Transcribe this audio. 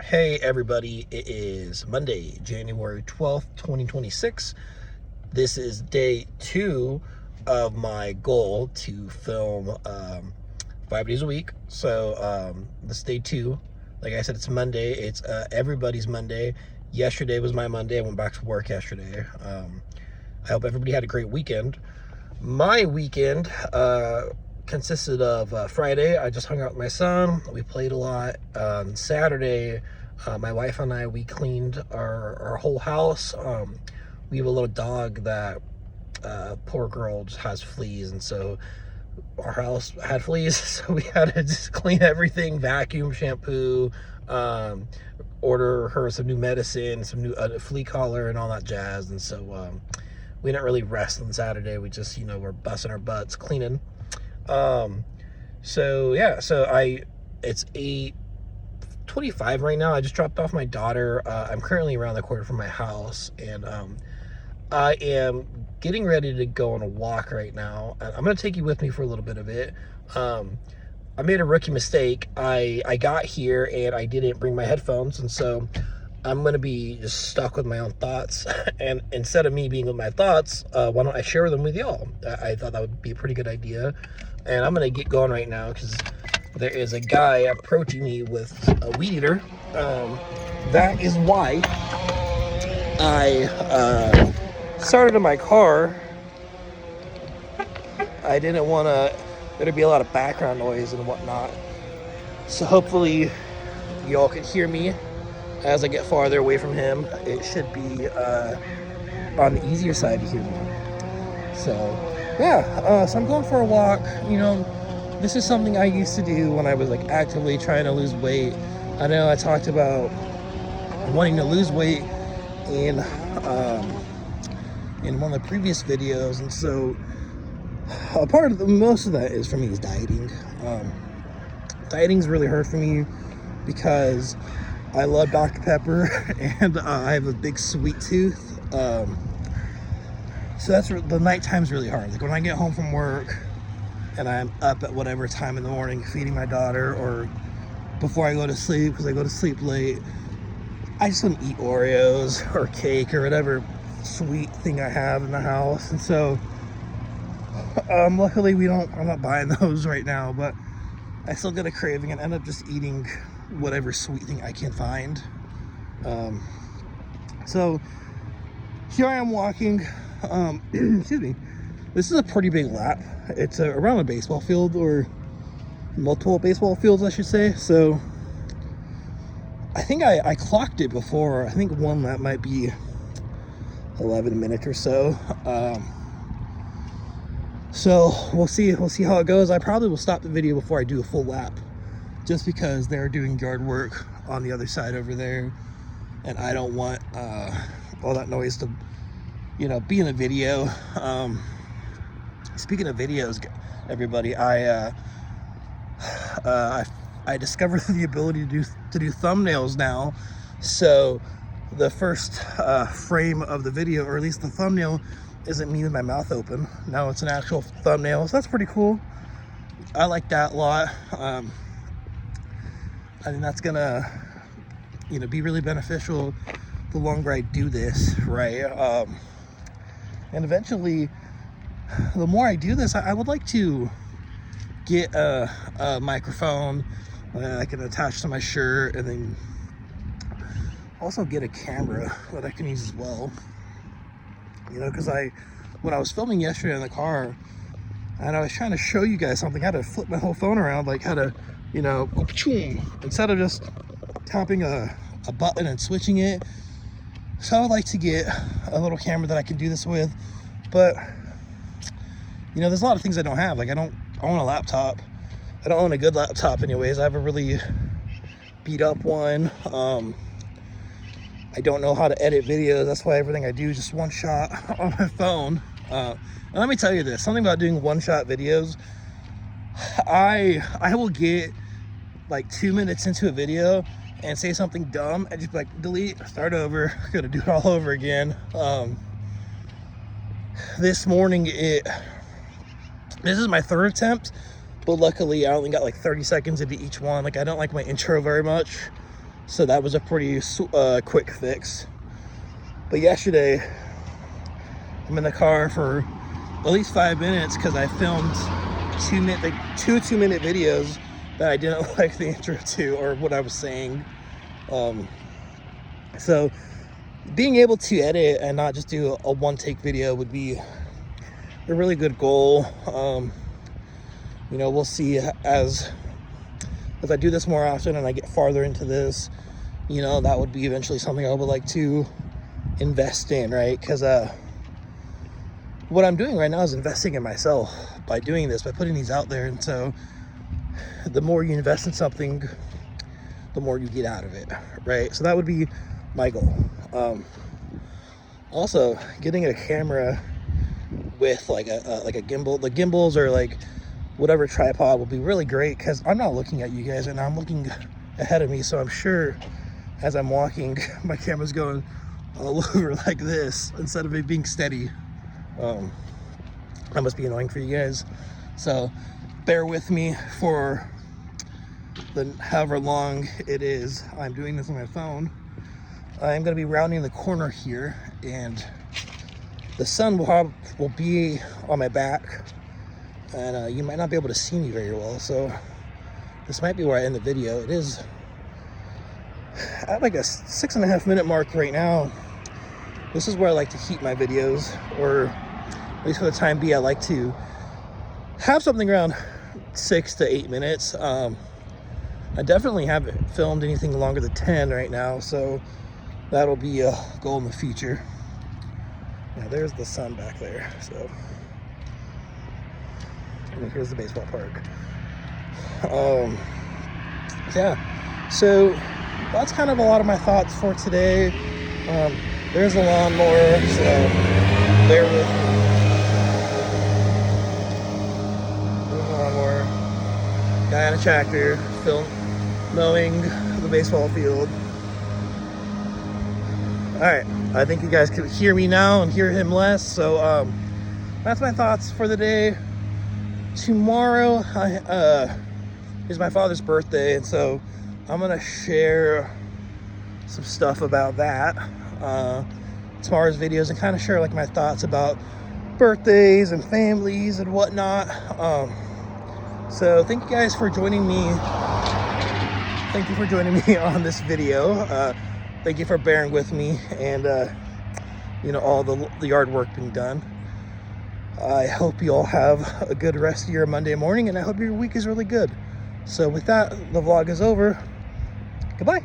Hey everybody, it is Monday, January 12th, 2026. This is day 2 of my goal to film 5 days a week. So this is day 2. Like I said, it's Monday. It's everybody's Monday. Yesterday was my Monday. I went back to work yesterday. I hope everybody had a great weekend. My weekend consisted of Friday, I just hung out with my son. We played a lot. Saturday, my wife and I, we cleaned our whole house. We have a little dog that, poor girl, just has fleas, and so our house had fleas, so we had to just clean everything, vacuum, shampoo, order her some new medicine, some new flea collar and all that jazz. And so we didn't really rest on Saturday. We just, we're busting our butts cleaning. So yeah, it's 8:25 right now. I just dropped off my daughter. I'm currently around the corner from my house, and I am getting ready to go on a walk right now. I'm going to take you with me for a little bit of it. I made a rookie mistake. I got here and I didn't bring my headphones, and so I'm going to be just stuck with my own thoughts. And instead of me being with my thoughts, why don't I share them with y'all? I thought that would be a pretty good idea. And I'm going to get going right now because there is a guy approaching me with a weed eater. That is why I started in my car. I didn't want there to be a lot of background noise and whatnot. So hopefully y'all can hear me as I get farther away from him. It should be on the easier side to hear me. So yeah, so I'm going for a walk. This is something I used to do when I was like actively trying to lose weight. I know I talked about wanting to lose weight in one of the previous videos, and so a part of most of that is for me is dieting. Dieting's really hard for me because I love Dr. Pepper and I have a big sweet tooth. So that's the night time's really hard. Like when I get home from work and I'm up at whatever time in the morning feeding my daughter, or before I go to sleep because I go to sleep late, I just want to eat Oreos or cake or whatever sweet thing I have in the house. And so luckily I'm not buying those right now, but I still get a craving and end up just eating whatever sweet thing I can find. So here I am walking. Excuse me. This is a pretty big lap. It's around a baseball field, or multiple baseball fields, I should say. So I think I clocked it before. I think one lap might be 11 minutes or so. So we'll see how it goes. I probably will stop the video before I do a full lap, just because they're doing yard work on the other side over there, and I don't want all that noise to be in a video. Speaking of videos, everybody, I discovered the ability to do thumbnails now. So the first frame of the video, or at least the thumbnail, isn't me with my mouth open. Now it's an actual thumbnail, so that's pretty cool. I like that a lot. I think that's gonna be really beneficial the longer I do this, right? And eventually, the more I do this, I would like to get a microphone that I can attach to my shirt, and then also get a camera that I can use as well. Because when I was filming yesterday in the car, and I was trying to show you guys something, I had to flip my whole phone around, like how to, instead of just tapping a button and switching it. So I would like to get a little camera that I can do this with, but there's a lot of things I don't have. Like I don't own a laptop. I don't own a good laptop anyways. I have a really beat up one. I don't know how to edit videos. That's why everything I do is just one shot on my phone. And let me tell you this, something about doing one shot videos. I will get like 2 minutes into a video and say something dumb and just be like, delete, start over, gotta do it all over again. This morning, this is my third attempt, but luckily I only got like 30 seconds into each one. Like I don't like my intro very much. So that was a pretty quick fix. But yesterday, I'm in the car for at least 5 minutes because I filmed two 2-minute videos that I didn't like the intro to or what I was saying. So being able to edit and not just do a one-take video would be a really good goal. You know, we'll see as I do this more often and I get farther into this, you know, that would be eventually something I would like to invest in, right? Because what I'm doing right now is investing in myself by doing this, by putting these out there. And so the more you invest in something, the more you get out of it, right? So that would be my goal. Also, getting a camera with like a gimbal. The gimbals or like whatever tripod will be really great because I'm not looking at you guys and I'm looking ahead of me, so I'm sure as I'm walking my camera's going all over like this instead of it being steady. That must be annoying for you guys, so bear with me for the however long it is I'm doing this on my phone. I'm going to be rounding the corner here and the sun will be on my back, and you might not be able to see me very well, so this might be where I end the video. It is at like a 6.5 minute mark right now. This is where I like to keep my videos, or at least for the time being, I like to have something around 6 to 8 minutes. I definitely haven't filmed anything longer than 10 right now, so that'll be a goal in the future. Now there's the sun back there, so and here's the baseball park. Yeah, so that's kind of a lot of my thoughts for today. There's a lawnmower, so bear with me. There's a lawnmower, guy on a tractor, mowing the baseball field. All right, I think you guys can hear me now and hear him less. So that's my thoughts for the day. Tomorrow is my father's birthday, and so I'm gonna share some stuff about that tomorrow's videos and kind of share like my thoughts about birthdays and families and whatnot. So thank you guys for joining me. Thank you for joining me on this video. Thank you for bearing with me and you know, all the yard work being done. I hope you all have a good rest of your Monday morning, and I hope your week is really good. So with that, the vlog is over. Goodbye.